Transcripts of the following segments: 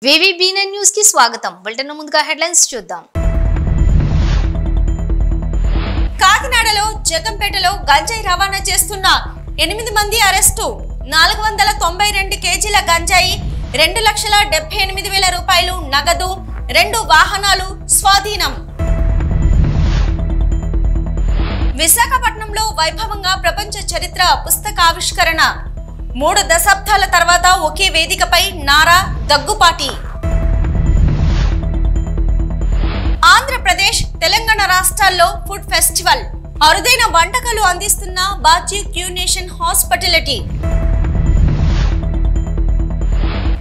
VVBN news కి స్వాగతం. Bulletin ముందుగా హెడ్లైన్స్ చూద్దాం. కాకినాడలో జగంపేటలో గంజాయి రవాణా చేస్తున్న 8 మంది అరెస్టు. 492 కేజీల గంజాయి, 2,78,000 రూపాయలు నగదు, 2 వాహనాలు స్వాధీనం. విశాఖపట్నంలో వైభవంగా ప్రపంచ చరిత్ర పుస్తకావిష్కరణ. 3 దశాబ్దాల తర్వాత ఒకే వేదికపై నారా దగ్గుపాటి. ఆంధ్రప్రదేశ్, తెలంగాణ రాష్ట్రాల్లో ఫుడ్ ఫెస్టివల్. అరుదైన వంటకాలు అందిస్తున్న బాచి క్యూనేషన్ హాస్పిటాలిటీ.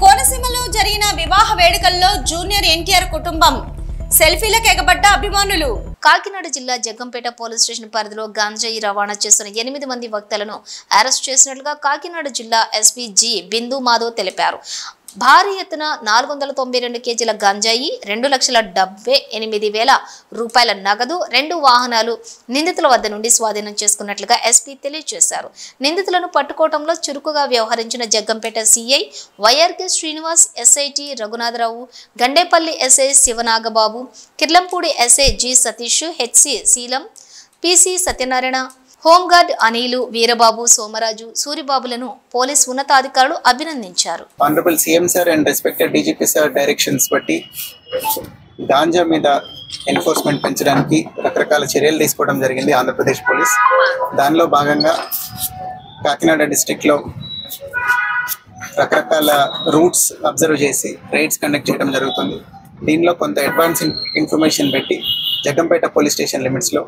కోనసీమలో జరిగిన వివాహ వేడుకల్లో జూనియర్ ఎన్టీఆర్ కుటుంబం. సెల్ఫీలకు ఎగబడ్డ అభిమానులు. కాకినాడ జిల్లా జగ్గంపేట పోలీస్ స్టేషన్ పరిధిలో గంజాయి రవాణా చేస్తున్న 8 మంది వ్యక్తులను అరెస్ట్ చేసినట్లుగా కాకినాడ జిల్లా ఎస్పీ జి బిందు మాధవ్ తెలిపారు. భారీ ఎత్తున 492 కేజీల గంజాయి, 2,78,000 రూపాయల నగదు, 2 వాహనాలు నిందితుల వద్ద నుండి స్వాధీనం చేసుకున్నట్లుగా ఎస్పీ తెలియజేశారు. నిందితులను పట్టుకోవడంలో చురుకుగా వ్యవహరించిన Jaggampeta CI YRK Srinivas, SIT Raghunatharao, Gandepalli SI Sivanagababu, Kirlampudi SI G Satish, HC Seelam, PC Satyanarayana, home guard Anil, Veerababu, Somaraju, సూరిబాబులను పోలీస్ ఉన్నతాధికారులు అభినందించారు. Honourable CM sir and respected DGP sir directions బట్టి గాంజా మీద ఎన్ఫోర్స్మెంట్ పెంచడానికి రకరకాల చర్యలు తీసుకోవడం జరిగింది ఆంధ్రప్రదేశ్ పోలీస్. దానిలో భాగంగా కాకినాడ డిస్ట్రిక్ట్లో రకరకాల రూట్స్ అబ్జర్వ్ చేసి రైడ్స్ కండక్ట్ చేయడం జరుగుతుంది. దీనిలో కొంత అడ్వాన్స్ ఇన్ఫర్మేషన్ పెట్టి జగ్గంపేట పోలీస్ స్టేషన్ లిమిట్స్లో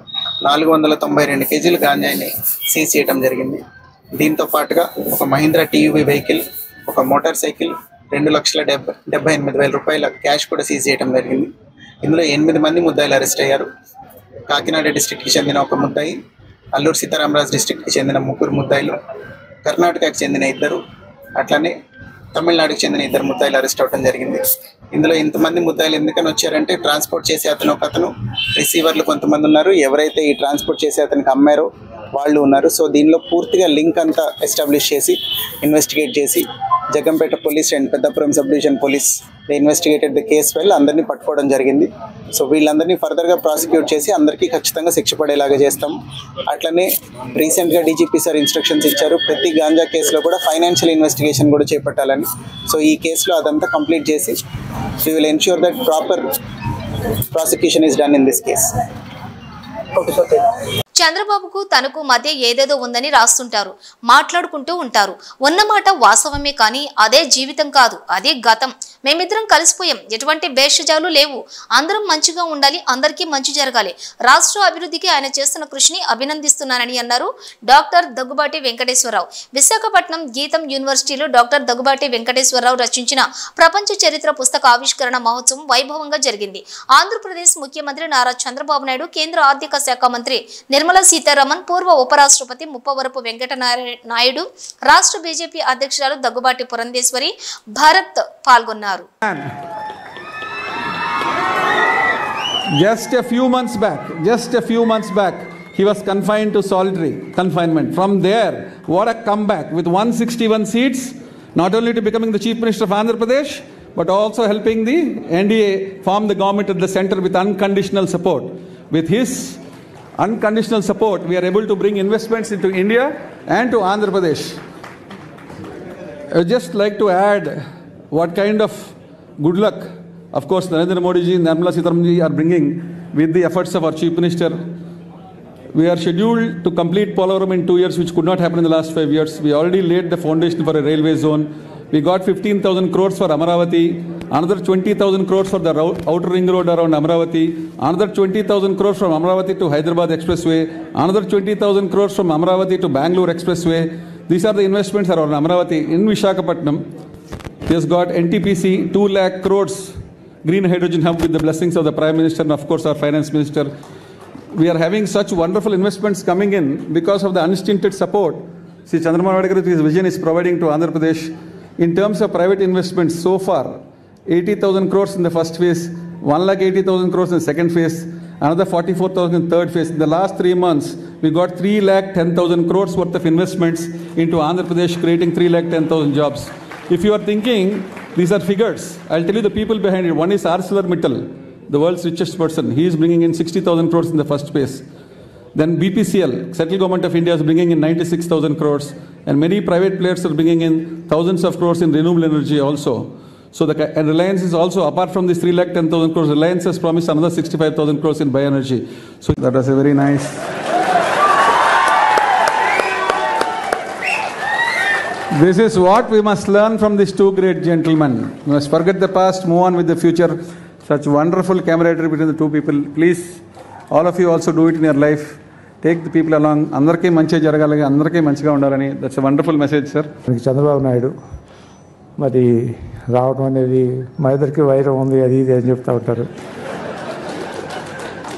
492 కేజీల గాంజాయిని సీజ్ చేయడం జరిగింది. దీంతో పాటుగా ఒక మహీంద్రా టీయూవీ వెహికల్, ఒక మోటార్ సైకిల్, 2,78,000 రూపాయల క్యాష్ కూడా సీజ్ చేయడం జరిగింది. ఇందులో 8 మంది ముద్దాయిలు అరెస్ట్ అయ్యారు. కాకినాడ డిస్ట్రిక్ట్కి చెందిన 1 ముద్దాయి, అల్లూరు సీతారామరాజు డిస్ట్రిక్ట్కి చెందిన 3 ముద్దాయిలు, కర్ణాటకకి చెందిన 2, అట్లనే తమిళనాడుకి చెందిన 2 ముద్దాయిలు అరెస్ట్ అవ్వడం జరిగింది. ఇందులో ఇంతమంది ముద్దాయిలు ఎందుకని వచ్చారంటే ట్రాన్స్పోర్ట్ చేసే అతను రిసీవర్లు కొంతమంది ఉన్నారు, ఎవరైతే ఈ ట్రాన్స్పోర్ట్ చేసే అతనికి అమ్మారో వాళ్ళు ఉన్నారు. సో దీనిలో పూర్తిగా లింక్ అంతా ఎస్టాబ్లిష్ చేసి ఇన్వెస్టిగేట్ చేసి Jaggampeta police and Peddapuram sub division police investigated the case well అందరినీ పట్టుకోవడం జరిగింది. సో వీళ్ళందరినీ ఫర్దర్గా ప్రాసిక్యూట్ చేసి అందరికీ ఖచ్చితంగా శిక్ష పడేలాగా చేస్తాం. అట్లనే రీసెంట్గా డీజీపీ సార్ ఇన్స్ట్రక్షన్స్ ఇచ్చారు, ప్రతి గాంజా కేసులో కూడా ఫైనాన్షియల్ ఇన్వెస్టిగేషన్ కూడా చేపట్టాలని. సో ఈ కేసులో అదంతా కంప్లీట్ చేసి we will ensure that proper prosecution is done in this case. చంద్రబాబుకు తనకు మధ్య ఏదేదో ఉందని రాస్తుంటారు, మాట్లాడుకుంటూ ఉంటారు. ఉన్నమాట వాస్తవమే, కానీ అదే జీవితం కాదు, అదే గతం. మేమిద్దరం కలిసిపోయాం, ఎటువంటి భేషజాలు లేవు. అందరం మంచిగా ఉండాలి, అందరికీ మంచి జరగాలి. రాష్ట్ర అభివృద్ధికి ఆయన చేస్తున్న కృషిని అభినందిస్తున్నానని అన్నారు డాక్టర్ దగ్గుబాటి వెంకటేశ్వరరావు. విశాఖపట్నం గీతం యూనివర్సిటీలో డాక్టర్ దగ్గుబాటి వెంకటేశ్వరరావు రచించిన ప్రపంచ చరిత్ర పుస్తక ఆవిష్కరణ మహోత్సవం వైభవంగా జరిగింది. ఆంధ్రప్రదేశ్ ముఖ్యమంత్రి నారా చంద్రబాబు నాయుడు, కేంద్ర ఆర్థిక శాఖ మంత్రి నిర్మలా సీతారామన్, పూర్వ ఉపరాష్ట్రపతి ముప్పవరపు వెంకట నాయుడు, రాష్ట్ర బీజేపీ అధ్యక్షురాలు దగ్గుబాటి పురంధేశ్వరి, భరత్ పాల్గొన్నారు. Just a few months back, he was confined to solitary confinement. From there, what a comeback with 161 seats, not only to becoming the Chief Minister of Andhra Pradesh, but also helping the NDA form the government at the center with unconditional support. With his unconditional support, we are able to bring investments into India and to Andhra Pradesh. I would just like to add what kind of good luck, of course, Narendra Modi ji and Nirmala Sitharaman ji are bringing with the efforts of our Chief Minister. We are scheduled to complete Polavaram in 2 years, which could not happen in the last 5 years. We already laid the foundation for a railway zone. We got 15,000 crores for Amaravati, another 20,000 crores for the outer ring road around Amaravati, another 20,000 crores from Amaravati to Hyderabad Expressway, another 20,000 crores from Amaravati to Bangalore Expressway. These are the investments around Amaravati. In Visakhapatnam, he has got NTPC 2 lakh crores green hydrogen hub with the blessings of the Prime Minister and of course our Finance Minister. We are having such wonderful investments coming in because of the unstinted support Sri Chandrababu Naidu with his vision is providing to Andhra Pradesh. In terms of private investments, so far 80,000 crores in the first phase, 1,80,000 crores in the second phase, another 44,000 in the third phase. In the last 3 months, we got 3,10,000 crores worth of investments into Andhra Pradesh, creating 3,10,000 jobs. If you are thinking These are figures. I'll tell you the people behind it. One is ArcelorMittal, the world's richest person. He is bringing in 60,000 crores in the first phase. Then BPCL, Central Government of India, is bringing in 96,000 crores. And many private players are bringing in thousands of crores in renewable energy also. So and Reliance is also, apart from this 3,10,000 crores, Reliance has promised another 65,000 crores in bioenergy. So that was a very nice. This is what we must learn from these two great gentlemen. We must forget the past, move on with the future. Such wonderful camaraderie between the two people. Please, all of you also do it in your life. Take the people along. Andarki manchiga jaragalani, andarki manchiga undalani. That's a wonderful message, sir. Chandrababu Naidu మరి రావడం అనేది మా ఇద్దరికి వైరం ఉంది అది ఇది అని చెప్తూ ఉంటారు.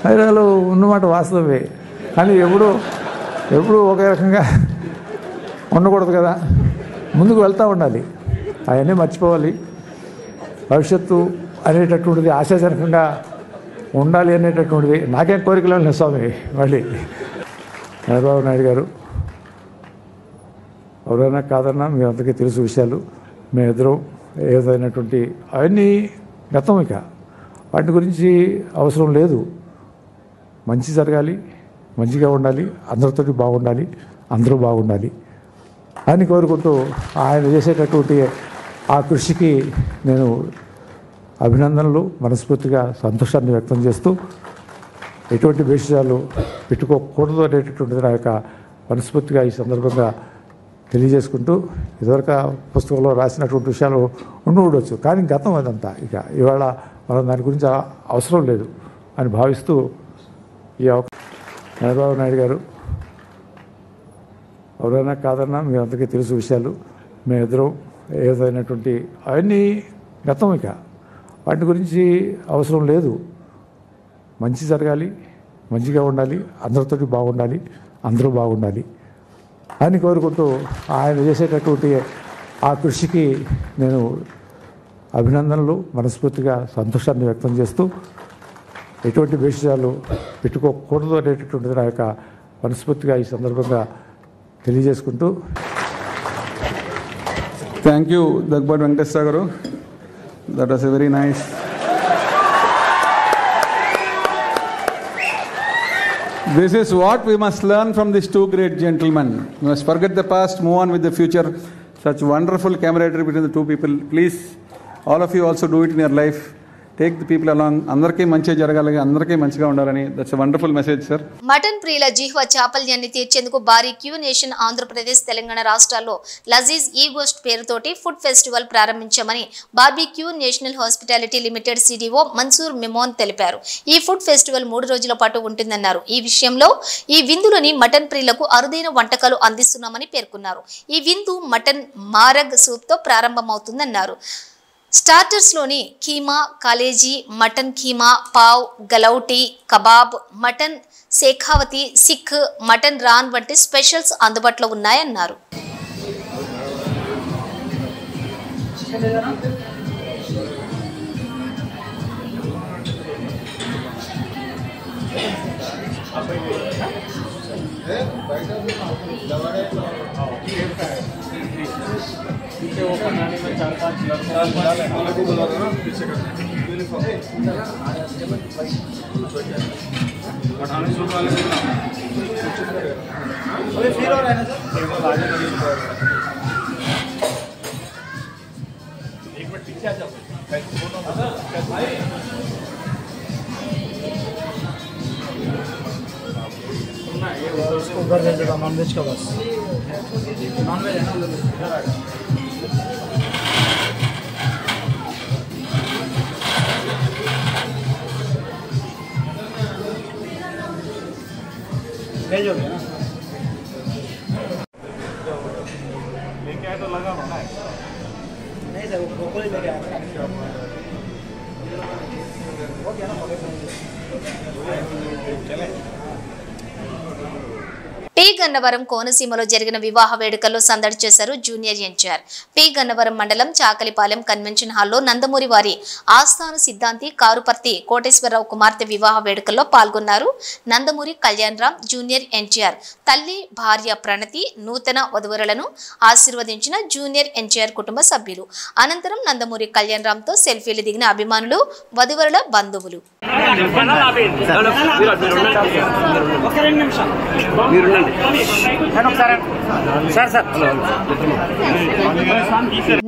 వైరాలు ఉన్నమాట వాస్తవమే, కానీ ఎప్పుడు ఒకే రకంగా ఉండకూడదు కదా. ముందుకు వెళ్తూ ఉండాలి, అవన్నీ మర్చిపోవాలి. భవిష్యత్తు అనేటటువంటిది ఆశాజనకంగా ఉండాలి అనేటటువంటిది నాకేం కోరికలు లేదు స్వామి. మళ్ళీ చంద్రబాబు నాయుడు గారు ఎవరైనా కాదన్నా మీ అందరికీ తెలుసు విషయాలు. మేమిద్దరం ఏదైనటువంటి అవన్నీ గతం, ఇక వాటి గురించి అవసరం లేదు. మంచి జరగాలి, మంచిగా ఉండాలి, అందరితోటి బాగుండాలి, అందరూ బాగుండాలి అని కోరుకుంటూ ఆయన చేసేటటువంటి ఆ కృషికి నేను అభినందనలు, మనస్ఫూర్తిగా సంతోషాన్ని వ్యక్తం చేస్తూ ఎటువంటి విషయాలు పెట్టుకోకూడదు అనేటటువంటిది నా యొక్క మనస్ఫూర్తిగా ఈ సందర్భంగా తెలియజేసుకుంటూ, ఇదివరకు పుస్తకంలో రాసినటువంటి విషయాలు ఉండవచ్చు, కానీ గతం అదంతా. ఇక ఇవాళ మనం దాని గురించి అవసరం లేదు అని భావిస్తూ ఈ చంద్రబాబు నాయుడు గారు ఎవరైనా కాదన్నా మీ అందరికీ తెలుసు విషయాలు. మేమిద్దరం ఏదైనటువంటి అవన్నీ గతం, ఇక వాటి గురించి అవసరం లేదు. మంచి జరగాలి, మంచిగా ఉండాలి, అందరితోటి బాగుండాలి, అందరూ బాగుండాలి అని కోరుకుంటూ ఆయన చేసేటటువంటి ఆ కృషికి నేను అభినందనలు, మనస్ఫూర్తిగా సంతోషాన్ని వ్యక్తం చేస్తూ ఎటువంటి విషయాలు పెట్టుకోకూడదు అనేటటువంటిది నా యొక్క మనస్ఫూర్తిగా ఈ సందర్భంగా తెలియజేసుకుంటూ. థ్యాంక్ యూ దగ్గుబాటి వెంకటేశ్వర గారు. That was a very nice. This is what we must learn from these two great gentlemen. We must forget the past, move on with the future. Such wonderful camaraderie between the two people. Please, all of you also do it in your life. Take the people along. Andarki manchiga jaragalani, andarki manchiga undalani. That's a wonderful message, sir. Mutton ప్రియుల జీహ్వ చాపల్యాన్ని తీర్చేందుకు భారీ queue nation Andhra Pradesh, Telangana రాష్ట్రాల్లో లజీజ్ ఈ గోస్ట్ పేరుతోటి food festival ప్రారంభించామని Barbeque National Hospitality Limited CDO Mansoor Memon తెలిపారు. ఈ food festival 3 రోజుల పాటు ఉంటుందన్నారు. ఈ విషయంలో ఈ విందులోని మటన్ ప్రియులకు అరుదైన వంటకాలు అందిస్తున్నామని పేర్కొన్నారు. ఈ విందు మటన్ మారగ్ సూప్తో ప్రారంభమవుతుందన్నారు. స్టార్టర్స్లోని keema, kaleji, mutton keema, pav, galouti, kebab, mutton Shekhawati, seekh, mutton raan వంటి స్పెషల్స్ అందుబాటులో ఉన్నాయన్నారు. नॉन वेज का बस नॉन वेज है वेज हो गया ना लेके आए तो लगा ना नहीं सर वो लेके आया हो गया ना चले గన్నవరం కోనసీమలో జరిగిన వివాహ వేడుకల్లో సందడి చేశారు జూనియర్ ఎన్టీఆర్. గన్నవరం మండలం చాకలిపాలెం కన్వెన్షన్ హాల్లో నందమూరి వారి ఆస్థాన సిద్ధాంతి కారుపర్తి కోటేశ్వరరావు కుమార్తె వివాహ వేడుకల్లో పాల్గొన్నారు. నందమూరి కళ్యాణ్ రామ్, జూనియర్ ఎన్టీఆర్ తల్లి భార్య ప్రణతి నూతన వధువరులను ఆశీర్వదించిన జూనియర్ ఎన్టీఆర్ కుటుంబ సభ్యులు. అనంతరం నందమూరి కళ్యాణ్ రామ్ తో సెల్ఫీలు దిగిన అభిమానులు, వధువరుల బంధువులు.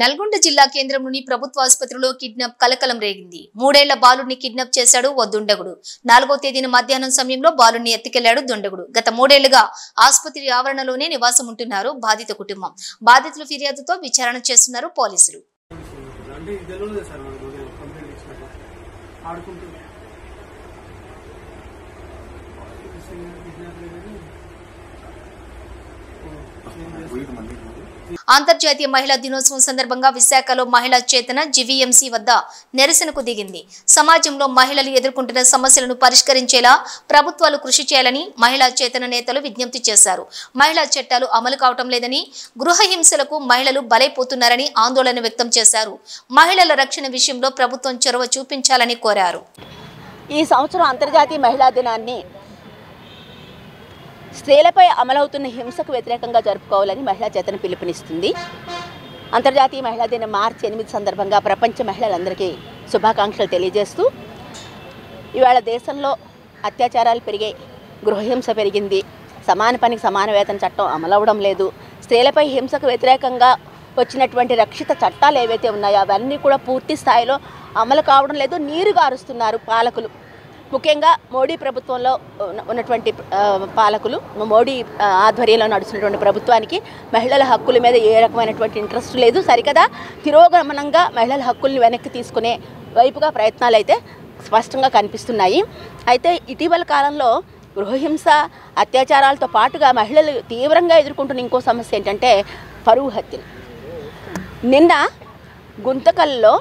నల్గొండ జిల్లా కేంద్రంలోని ప్రభుత్వ ఆసుపత్రిలో కిడ్నాప్ కలకలం రేగింది. 3 ఏళ్ల బాలుడిని కిడ్నాప్ చేశాడు ఓ దుండగుడు. 4వ తేదీన మధ్యాహ్నం సమయంలో బాలుడిని ఎత్తుకెళ్లాడు దుండగుడు. గత 3 ఏళ్లుగా ఆసుపత్రి ఆవరణలోనే నివాసం ఉంటున్నారు బాధిత కుటుంబం. బాధితుల ఫిర్యాదుతో విచారణ చేస్తున్నారు పోలీసులు. అంతర్జాతీయ మహిళా దినోత్సవం సందర్భంగా విశాఖలో మహిళా చేతన జీవీఎంసీ వద్ద నిరసనకు దిగింది. సమాజంలో మహిళలు ఎదుర్కొంటున్న సమస్యలను పరిష్కరించేలా ప్రభుత్వాలు కృషి చేయాలని మహిళా చేతన నేతలు విజ్ఞప్తి చేశారు. మహిళా చట్టాలు అమలు కావటం లేదని, గృహ హింసలకు మహిళలు బలైపోతున్నారని ఆందోళన వ్యక్తం చేశారు. మహిళల రక్షణ విషయంలో ప్రభుత్వం చొరవ చూపించాలని కోరారు. ఈ సంవత్సరం అంతర్జాతీయ మహిళా దినాన్ని స్త్రీలపై అమలవుతున్న హింసకు వ్యతిరేకంగా జరుపుకోవాలని మహిళా చేతన పిలుపునిస్తుంది. అంతర్జాతీయ మహిళా దినం మార్చి 8 సందర్భంగా ప్రపంచ మహిళలందరికీ శుభాకాంక్షలు తెలియజేస్తూ, ఇవాళ దేశంలో అత్యాచారాలు పెరిగాయి, గృహహింస పెరిగింది, సమాన పనికి సమాన వేతన చట్టం అమలవడం లేదు, స్త్రీలపై హింసకు వ్యతిరేకంగా వచ్చినటువంటి రక్షిత చట్టాలు ఏవైతే ఉన్నాయో అవన్నీ కూడా పూర్తి స్థాయిలో అమలు కావడం లేదు. నీరు గారుస్తున్నారు పాలకులు. ముఖ్యంగా మోడీ ప్రభుత్వంలో ఉన్నటువంటి పాలకులు, మోడీ ఆధ్వర్యంలో నడుస్తున్నటువంటి ప్రభుత్వానికి మహిళల హక్కుల మీద ఏ రకమైనటువంటి ఇంట్రెస్ట్ లేదు. సరికదా తిరోగమనంగా మహిళల హక్కుల్ని వెనక్కి తీసుకునే వైపుగా ప్రయత్నాలు అయితే స్పష్టంగా కనిపిస్తున్నాయి. అయితే ఇటీవల కాలంలో గృహహింస, అత్యాచారాలతో పాటుగా మహిళలు తీవ్రంగా ఎదుర్కొంటున్న ఇంకో సమస్య ఏంటంటే పరువు హత్యలు. నిన్న గుంతకల్లో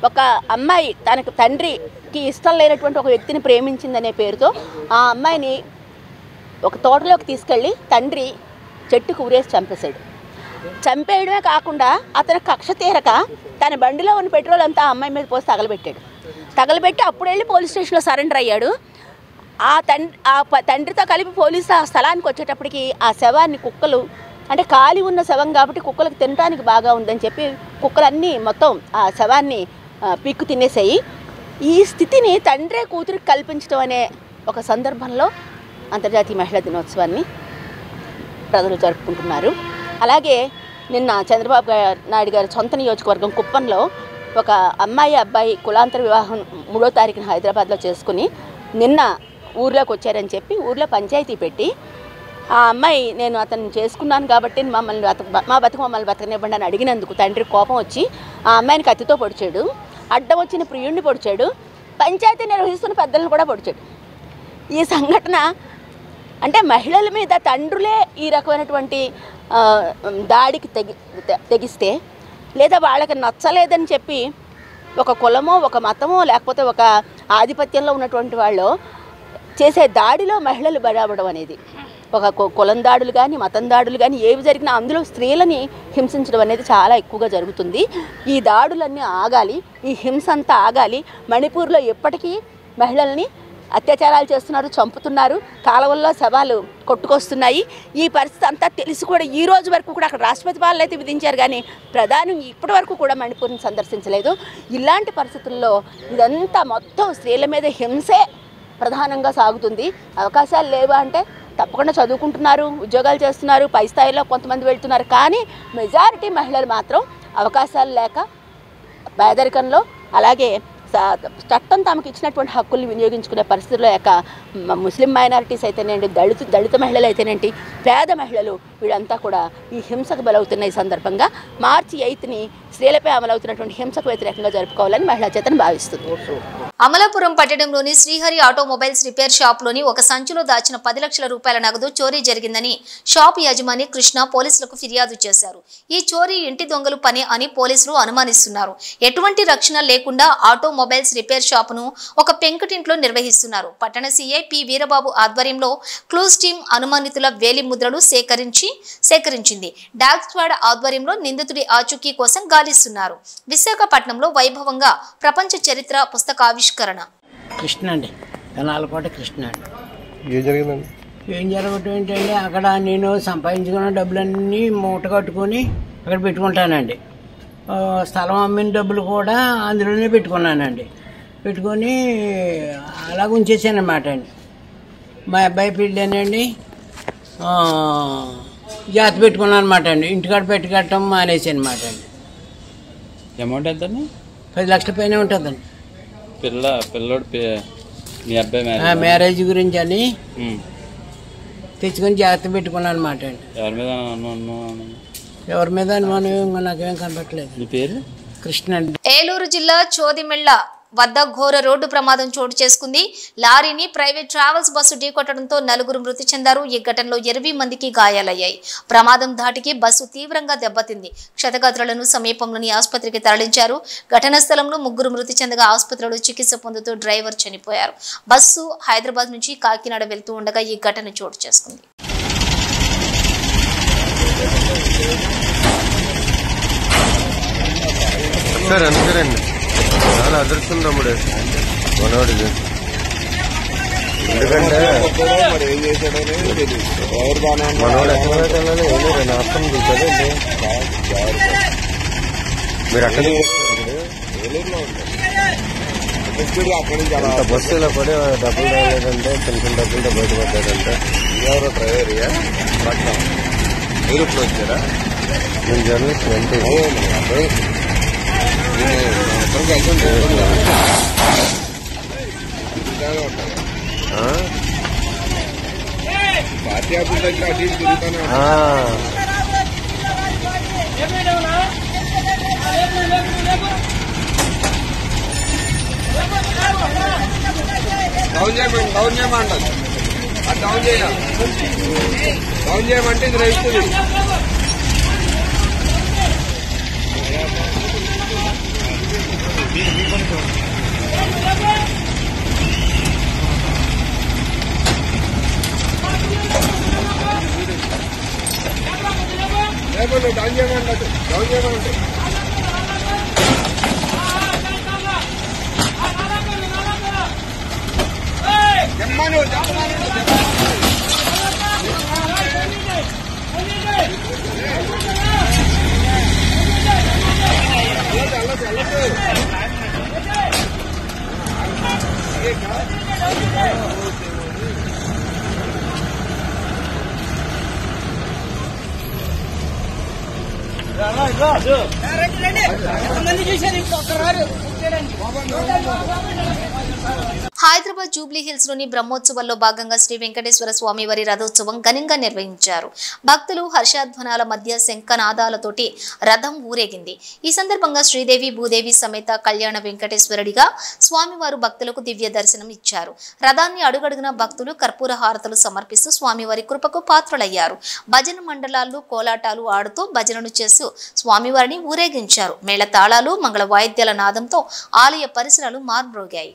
ఒక అమ్మాయి తనకు తండ్రికి ఇష్టం లేనటువంటి ఒక వ్యక్తిని ప్రేమించిందనే పేరుతో ఆ అమ్మాయిని ఒక తోటలోకి తీసుకెళ్ళి తండ్రి చెట్టుకు ఊరేసి చంపేశాడు. చంపేయడమే కాకుండా అతను కక్ష తీరక తన బండిలో ఉన్న పెట్రోల్ అంతా ఆ అమ్మాయి మీద పోసి తగలబెట్టి అప్పుడు వెళ్ళి పోలీస్ స్టేషన్లో సరెండర్ అయ్యాడు. ఆ తండ్రితో కలిపి పోలీసు ఆ స్థలానికి వచ్చేటప్పటికి ఆ శవాన్ని కుక్కలు, అంటే ఖాళీ ఉన్న శవం కాబట్టి కుక్కలకు తినడానికి బాగా ఉందని చెప్పి కుక్కలన్నీ మొత్తం ఆ శవాన్ని పీక్కు తినేసాయి. ఈ స్థితిని తండ్రే కూతురికి కల్పించడం అనే ఒక సందర్భంలో అంతర్జాతీయ మహిళా దినోత్సవాన్ని ప్రజలు జరుపుకుంటున్నారు. అలాగే నిన్న చంద్రబాబు నాయుడు గారి సొంత నియోజకవర్గం కుప్పంలో ఒక అమ్మాయి అబ్బాయి కులాంతర వివాహం 3వ తారీఖున హైదరాబాద్లో చేసుకుని నిన్న ఊర్లోకి వచ్చారని చెప్పి ఊర్లో పంచాయతీ పెట్టి ఆ అమ్మాయి నేను అతన్ని చేసుకున్నాను కాబట్టి మా బతుకు మమ్మల్ని బతకనివ్వండి అని అడిగినందుకు తండ్రి కోపం వచ్చి ఆ అమ్మాయిని కత్తితో పొడిచాడు. అడ్డం వచ్చిన ప్రియుడిని పొడిచాడు. పంచాయతీ నిర్వహిస్తున్న పెద్దలను కూడా పొడిచాడు. ఈ సంఘటన అంటే మహిళల మీద తండ్రులే ఈ రకమైనటువంటి దాడికి తెగిస్తే, లేదా వాళ్ళకి నచ్చలేదని చెప్పి ఒక కులమో ఒక మతమో లేకపోతే ఒక ఆధిపత్యంలో ఉన్నటువంటి వాళ్ళు చేసే దాడిలో మహిళలు బలవడం అనేది, ఒక కులం దాడులు కానీ మతం దాడులు కానీ ఏవి జరిగినా అందులో స్త్రీలని హింసించడం అనేది చాలా ఎక్కువగా జరుగుతుంది. ఈ దాడులన్నీ ఆగాలి, ఈ హింస అంతా ఆగాలి. మణిపూర్లో ఎప్పటికీ మహిళల్ని అత్యాచారాలు చేస్తున్నారు, చంపుతున్నారు, కాలువల్లో శవాలు కొట్టుకొస్తున్నాయి. ఈ పరిస్థితి అంతా తెలిసి కూడా ఈ రోజు వరకు కూడా అక్కడ రాష్ట్రపతి పాలన అయితే విధించారు కానీ ప్రధాని ఇప్పటి వరకు కూడా మణిపూర్ని సందర్శించలేదు. ఇలాంటి పరిస్థితుల్లో ఇదంతా మొత్తం స్త్రీల మీద హింసే ప్రధానంగా సాగుతుంది. అవకాశాలు లేవా అంటే తప్పకుండా చదువుకుంటున్నారు, ఉద్యోగాలు చేస్తున్నారు, పై స్థాయిలో కొంతమంది వెళ్తున్నారు. కానీ మెజారిటీ మహిళలు మాత్రం అవకాశాలు లేక పేదరికంలో, అలాగే చట్టం తమకు ఇచ్చినటువంటి హక్కుల్ని వినియోగించుకునే పరిస్థితుల్లో లేక ముస్లిం మైనారిటీస్ అయితేనేంటి, దళిత మహిళలు అయితేనేంటి, పేద మహిళలు వీళ్ళంతా కూడా ఈ హింసకు బలవుతున్న ఈ సందర్భంగా మార్చి 8ని స్త్రీలపై అమలవుతున్నటువంటి హింసకు వ్యతిరేకంగా జరుపుకోవాలని మహిళా చేతన భావిస్తుంది. అమలాపురం పట్టణంలోని శ్రీహరి ఆటోమొబైల్స్ రిపేర్ షాప్లోని ఒక సంచిలో దాచిన 10 లక్షల రూపాయల నగదు చోరీ జరిగిందని షాప్ యజమాని కృష్ణ పోలీసులకు ఫిర్యాదు చేశారు. ఈ చోరీ ఇంటి దొంగలు పని అని పోలీసులు అనుమానిస్తున్నారు. ఎటువంటి రక్షణ లేకుండా ఆటోమొబైల్స్ రిపేర్ షాపును ఒక పెంకుటింట్లో నిర్వహిస్తున్నారు. పట్టణ సీఐ పి వీరబాబు ఆధ్వర్యంలో క్లూస్ టీం అనుమానితుల వేలి ముద్రలు సేకరించింది. డాగ్ స్క్వాడ్ ఆధ్వర్యంలో నిందితుడి ఆచూకీ కోసం గాలిస్తున్నారు. విశాఖపట్నంలో వైభవంగా ప్రపంచ చరిత్ర పుస్తకావిష్కరణ. కృష్ణ అండి, తెనాలకోట కృష్ణ అండి. ఏం జరిగిందండి? ఏం జరగటం ఏంటంటే, అక్కడ నేను సంపాదించుకున్న డబ్బులన్నీ మూట కట్టుకొని అక్కడ పెట్టుకుంటానండి. స్థలం అమ్మిన డబ్బులు కూడా అందులోనే పెట్టుకున్నానండి. పెట్టుకొని అలా ఉంచేసానమాట అండి. మా అబ్బాయి పెళ్ళానండి, జాతి పెట్టుకున్నాను అనమాట అండి. ఇంటికాడ పెట్టుకట్టడం మానేసి అనమాట అండి. అమౌంట్ ఎంతండి? 10 లక్షల పైన ఉంటుందండి. పిల్లోడు మీ అబ్బాయి మ్యారేజ్ గురించి అని తెచ్చుకొని జాగ్రత్త పెట్టుకున్నాను అనమాట అండి. ఎవరి మీద అనుమానం నాకేం కనపట్లేదు. మీ పేరు? కృష్ణ అండి. ఏలూరు జిల్లా చోదిమెళ్ల వద్ద ఘోర రోడ్డు ప్రమాదం చోటు చేసుకుంది. లారీని ప్రైవేట్ ట్రావెల్స్ బస్సు ఢీకొట్టడంతో 4 మృతి చెందారు. ఈ ఘటనలో 20 మందికి గాయాలయ్యాయి. ప్రమాదం ధాటికి బస్సు తీవ్రంగా దెబ్బతింది. క్షతగాత్రులను సమీపంలోని ఆసుపత్రికి తరలించారు. ఘటనా స్థలంలో 3 మృతి చెందగా ఆసుపత్రిలో చికిత్స పొందుతూ డ్రైవర్ చనిపోయారు. బస్సు హైదరాబాద్ నుంచి కాకినాడ వెళ్తూ ఉండగా ఈ ఘటన చోటు చేసుకుంది. చాలా అదృష్టం తమ్ముడు మనోడిది. ఎందుకంటే మనోడు ఎక్కడ నష్టం చూసారు. మీరు అక్కడ బస్సు ఇలా పడి డబ్బులు రాలేదంటే చిన్న డబ్బులతో బయటపడ్డాడంటే ఎవరో డ్రైవర్ మీరు ఇప్పుడు వచ్చారా? నేను జర్నలిస్ట్ అంటే పార్టీ ఆఫీస్ దగ్గర అటు ఇటు తిరుగుతాను. డౌన్ చేయమంటారు. డౌన్ చేయమంటే ఇది రైతుంది. డౌన్ చేయమంటారు. హైదరాబాద్ జూబ్లీ హిల్స్ లోని బ్రహ్మోత్సవాల్లో భాగంగా శ్రీ వెంకటేశ్వర స్వామి వారి రథోత్సవం ఘనంగా నిర్వహించారు. భక్తులు హర్షధ్వానాల మధ్య శంఖనాదాలతోటి రథం ఊరేగింది. ఈ సందర్భంగా శ్రీదేవి భూదేవి సమేత కళ్యాణ వెంకటేశ్వరుడిగా స్వామివారు భక్తులకు దివ్య దర్శనం ఇచ్చారు. రథాన్ని అడుగడుగున భక్తులు కర్పూర హారతులు సమర్పిస్తూ స్వామివారి కృపకు పాత్రులయ్యారు. భజన మండలాలు కోలాటాలు ఆడుతూ భజనను చేస్తూ స్వామివారిని ఊరేగించారు. మేళ తాళాలు మంగళ వాయిద్యాల నాదంతో ఆలయ పరిసరాలు మార్మ్రోగాయి.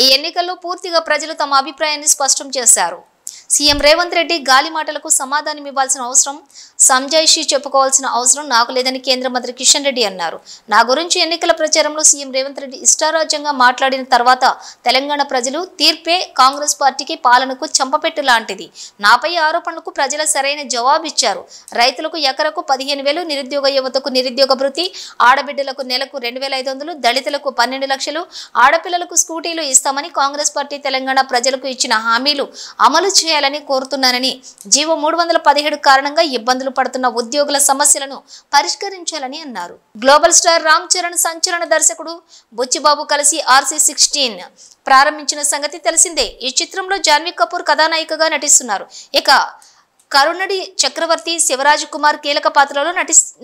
ఈ ఎన్నికల్లో పూర్తిగా ప్రజలు తమ అభిప్రాయాన్ని స్పష్టం చేశారు. సీఎం రేవంత్ రెడ్డి గాలి మాటలకు సమాధానం ఇవ్వాల్సిన అవసరం, సంజాయిషీ చెప్పుకోవాల్సిన అవసరం నాకు లేదని కేంద్ర మంత్రి కిషన్ రెడ్డి అన్నారు. నా గురించి ఎన్నికల ప్రచారంలో సీఎం రేవంత్ రెడ్డి ఇష్టారాజ్యంగా మాట్లాడిన తర్వాత తెలంగాణ ప్రజలు తీర్పే కాంగ్రెస్ పార్టీకి పాలనకు చంపపెట్టు లాంటిది. నాపై ఆరోపణలకు ప్రజల సరైన జవాబిచ్చారు. రైతులకు ఎకరకు 15,000, నిరుద్యోగ యువతకు నిరుద్యోగ భృతి, ఆడబిడ్డలకు నెలకు 2,500, దళితులకు 12 లక్షలు, ఆడపిల్లలకు స్కూటీలు ఇస్తామని కాంగ్రెస్ పార్టీ తెలంగాణ ప్రజలకు ఇచ్చిన హామీలు అమలు చేయాలని కోరుతున్నానని, జీవో 317 కారణంగా ఇబ్బందులు పడుతున్న ఉద్యోగుల సమస్యలను పరిష్కరించాలని అన్నారు. గ్లోబల్ స్టార్ రామ్ చరణ్ సంచలన దర్శకుడు బుచ్చిబాబు కలిసి RC-16 ప్రారంభించిన సంగతి తెలిసిందే. ఈ చిత్రంలో జాన్వీ కపూర్ కథానాయికగా నటిస్తున్నారు. ఇక కరుణడి చక్రవర్తి, శివరాజ్ కుమార్ కీలక పాత్రలో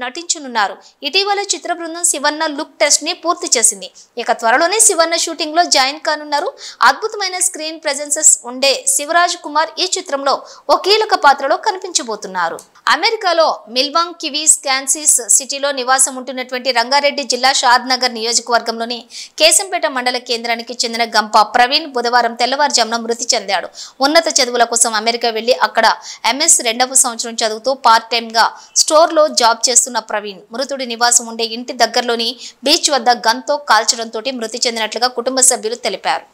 నటించనున్నారు. ఇటీవల చిత్ర బృందం శివన్న లుక్ టెస్ట్ ని పూర్తి చేసింది. ఇక త్వరలోనే శివన్న షూటింగ్ లో జాయిన్ కానున్నారు. అద్భుతమైన స్క్రీన్ ప్రెజెన్సెస్ ఉండే శివరాజ్ కుమార్ ఈ చిత్రంలో ఓ కీలక పాత్రలో కనిపించబోతున్నారు. అమెరికాలో మిల్వాంగ్ కివీస్ కాన్సిస్ సిటీలో నివాసం ఉంటున్నటువంటి రంగారెడ్డి జిల్లా షాద్ నగర్ నియోజకవర్గంలోని కేశంపేట మండల కేంద్రానికి చెందిన గంప ప్రవీణ్ బుధవారం తెల్లవారుజామున మృతి చెందాడు. ఉన్నత చదువుల కోసం అమెరికా వెళ్లి అక్కడ MS 2వ సంవత్సరం చదువుతూ పార్ట్ టైమ్ గా స్టోర్ లో జాబ్ చేస్తున్న ప్రవీణ్ మృతుడి నివాసం ఉండే ఇంటి దగ్గరలోని బీచ్ వద్ద గన్తో కాల్చడంతో మృతి చెందినట్లుగా కుటుంబ సభ్యులు తెలిపారు.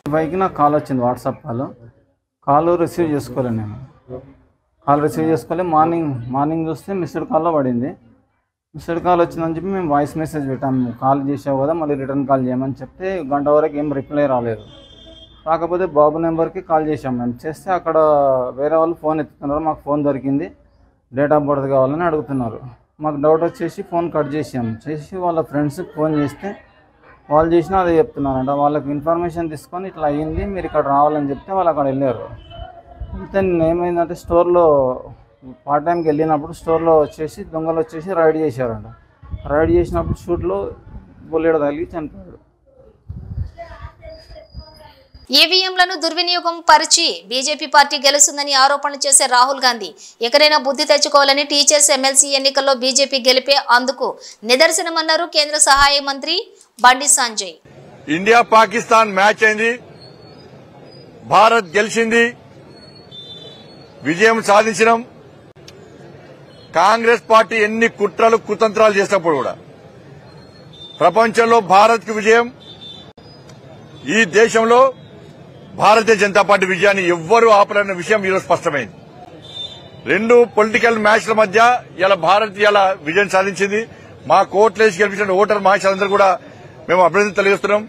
నాకు కాల్ వచ్చింది, వాట్సాప్ కాల్ రిసీవ్ చేసుకోలేదు. నేను కాల్ రిసీవ్ చేసుకోలే. మార్నింగ్ చూస్తే మిస్డ్ కాల్లో పడింది. మిస్డ్ కాల్ వచ్చిందని చెప్పి మేము వాయిస్ మెసేజ్ పెట్టాము. కాల్ చేసావు కదా, మళ్ళీ రిటర్న్ కాల్ చేయమని చెప్తే గంట వరకు ఏం రిప్లై రాలేదు. రాకపోతే బాబు నెంబర్కి కాల్ చేసాం. మేము చేస్తే అక్కడ వేరే వాళ్ళు ఫోన్ ఎత్తుతున్నారు. మాకు ఫోన్ దొరికింది, డేట్ ఆఫ్ బర్త్ కావాలని అడుగుతున్నారు. మాకు డౌట్ వచ్చేసి ఫోన్ కట్ చేసి వాళ్ళ ఫ్రెండ్స్కి ఫోన్ చేస్తే వాళ్ళు చేసినా అదే చెప్తున్నారంట. వాళ్ళకి ఇన్ఫర్మేషన్ తీసుకొని ఇట్లా అయ్యింది, మీరు ఇక్కడ రావాలని చెప్తే వాళ్ళు అక్కడ వెళ్ళారు. అయితే ఏమైందంటే స్టోర్లో పార్ట్ టైంకి వెళ్ళినప్పుడు స్టోర్లో వచ్చేసి దొంగలు వచ్చేసి రైడ్ చేశారంట. రైడ్ చేసినప్పుడు షూట్లో బుల్లెట్ తగిలి చనిపోయాడు. ఈవీఎంలను దుర్వినియోగం పరిచి బీజేపీ పార్టీ గెలుస్తుందని ఆరోపణలు చేసే రాహుల్ గాంధీ ఎక్కడైనా బుద్ధి తెచ్చుకోవాలని టీచర్స్ ఎమ్మెల్సీ ఎన్నికల్లో బీజేపీ గెలిపే అందుకు నిదర్శనమన్నారు కేంద్ర సహాయ మంత్రి బండి సంజయ్. ఇండియా పాకిస్తాన్ మ్యాచ్ అయింది, భారత్ గెలిచింది, విజయం సాధించడం. కాంగ్రెస్ పార్టీ ఎన్ని కుట్రలు కుతంత్రాలు చేసినప్పుడు కూడా ప్రపంచంలో భారత్ కి విజయం, ఈ దేశంలో భారతీయ జనతా పార్టీ విజయాన్ని ఎవ్వరూ ఆపలేని విషయం ఈరోజు స్పష్టమైంది. రెండు పొలిటికల్ మ్యాచ్ల మధ్య ఇలా భారత్ ఇలా విజయం సాధించింది. మా కోట్లేసి గెలిపించిన ఓటర్ మహాశయులందరూ కూడా మేము అభినందన తెలియజేస్తున్నాం.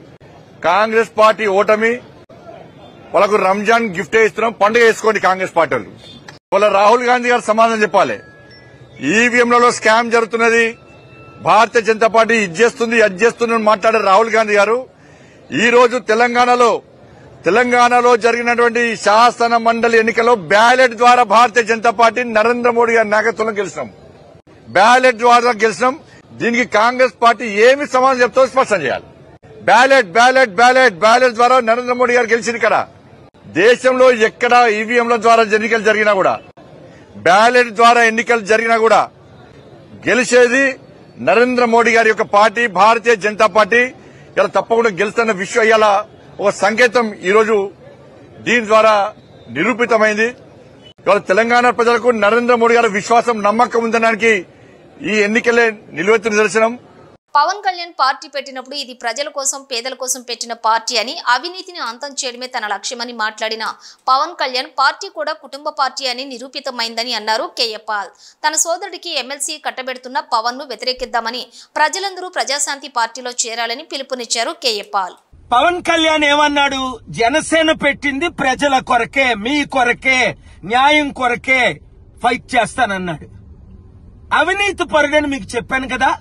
కాంగ్రెస్ పార్టీ ఓటమి వాళ్ళకు రంజాన్ గిఫ్ట్ ఇస్తున్నాం, పండుగ వేసుకోండి కాంగ్రెస్ పార్టీ వాళ్ళు. వాళ్ళ రాహుల్ గాంధీ గారు సమాధానం చెప్పాలి. ఈవీఎంలలో స్కామ్ జరుగుతున్నది, భారతీయ జనతా పార్టీ ఇది చేస్తుంది అది చేస్తుంది మాట్లాడే రాహుల్ గాంధీ గారు ఈ రోజు తెలంగాణలో జరిగినటువంటి శాసన మండలి ఎన్నికల్లో బ్యాలెట్ ద్వారా భారతీయ జనతా పార్టీ నరేంద్ర మోడీ గారి నాయకత్వంలో గెలిచినాం. బ్యాలెట్ ద్వారా గెలిచినాం. దీనికి కాంగ్రెస్ పార్టీ ఏమి సమాధానం చెప్తో స్పష్టం చేయాలి. బ్యాలెట్ ద్వారా నరేంద్ర మోడీ గారు గెలిచింది కదా. దేశంలో ఎక్కడ ఈవీఎంల ద్వారా ఎన్నికలు జరిగినా కూడా, బ్యాలెట్ ద్వారా ఎన్నికలు జరిగినా కూడా గెలిచేది నరేంద్ర మోడీ గారి యొక్క పార్టీ, భారతీయ జనతా పార్టీ. ఇలా తప్పకుండా గెలుస్తున్న విషయం ఇలా ఒక సంకేతం ఈరోజు దీని ద్వారా నిరూపితమైంది. ఇవాళ తెలంగాణ ప్రజలకు నరేంద్ర మోడీ గారి విశ్వాసం, నమ్మకం ఉందనడానికి ఈ ఎన్నికలే నిలువెత్తు నిదర్శనం. పవన్ కళ్యాణ్ పార్టీ పెట్టినప్పుడు ఇది ప్రజల కోసం, పేదల కోసం పెట్టిన పార్టీ అని, అవినీతిని అంతం చేయడమే తన లక్ష్యమని మాట్లాడిన పవన్ కళ్యాణ్ పార్టీ కూడా కుటుంబ పార్టీ అని నిరూపితమైందని అన్నారు కేఏ పాల్. తన సోదరుడికి ఎమ్మెల్సీ కట్టబెడుతున్న పవన్ ను వ్యతిరేకిద్దామని, ప్రజలందరూ ప్రజాశాంతి పార్టీలో చేరాలని పిలుపునిచ్చారు కేఏ పాల్. పవన్ కళ్యాణ్ ఏమన్నాడు? జనసేన పెట్టింది ప్రజల కొరకే, మీ కొరకే, న్యాయం కొరకే ఫైట్ చేస్తానన్నాడు. అవినీతి పరుడని మీకు చెప్పాను కదా.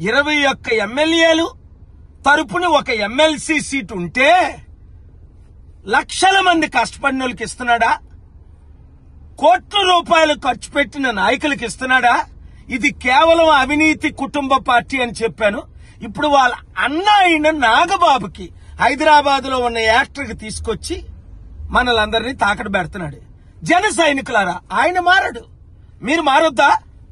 21 ఎమ్మెల్యేలు తరపున ఒక ఎమ్మెల్సీ సీట్ ఉంటే లక్షల మంది కష్టపడిన వాళ్ళకి ఇస్తున్నాడా? కోట్ల రూపాయలు ఖర్చు పెట్టిన నాయకులకు ఇస్తున్నాడా? ఇది కేవలం అవినీతి కుటుంబ పార్టీ అని చెప్పాను. ఇప్పుడు వాళ్ళ అన్న అయిన నాగబాబుకి హైదరాబాద్ లో ఉన్న యాక్టర్కి తీసుకొచ్చి మనలందరినీ తాకడ పెడుతున్నాడు. జన సైనికులారా, ఆయన మారడు, మీరు మారొద్దా?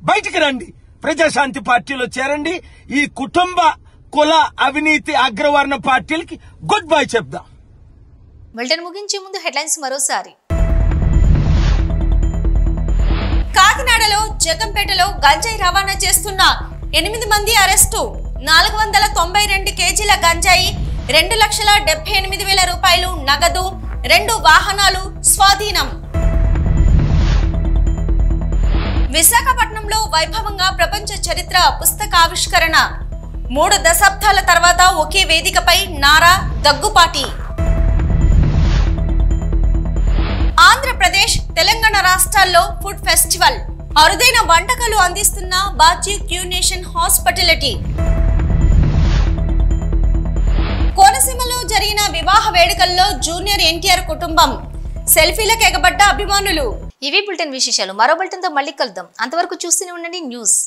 బయటికి రండి, ప్రజాశాంతి పార్టీలో చేరండి. ఈ కుటుంబ, కుల, అవినీతి, అగ్రవర్ణ పార్టీలకి గుడ్ బై చెప్దాం. బులెటిన్ ముగించే ముందు హెడ్లైన్స్ మరోసారి. జగంపేటలో గంజాయి రవాణా చేస్తున్న 8 మంది అరెస్టు. 492 కేజీల గంజాయి, 2,78,000 రూపాయలు నగదు, 2 వాహనాలు స్వాధీనం. విశాఖపట్నంలో వైభవంగా ప్రపంచ చరిత్ర పుస్తకావిష్కరణ. 3 దశాబ్దాల తర్వాత ఒకే వేదికపై నారా, దగ్గుపాటి. ఆంధ్రప్రదేశ్, తెలంగాణ రాష్ట్రాల్లో ఫుడ్ ఫెస్టివల్. అరుదైన వంటకాలు అందిస్తున్న బాజీ క్యూనేషన్ హాస్పిటాలిటీ. కోనసీమలో జరిగిన వివాహ వేడుకల్లో జూనియర్ ఎన్టీఆర్ కుటుంబం. సెల్ఫీలకు ఎగబడ్డ అభిమానులు. ఇవి బులెటిన్ విశేషాలు. మరో బులెటిన్తో మళ్ళీ కలుద్దాం. అంతవరకు చూస్తూనే ఉండండి న్యూస్.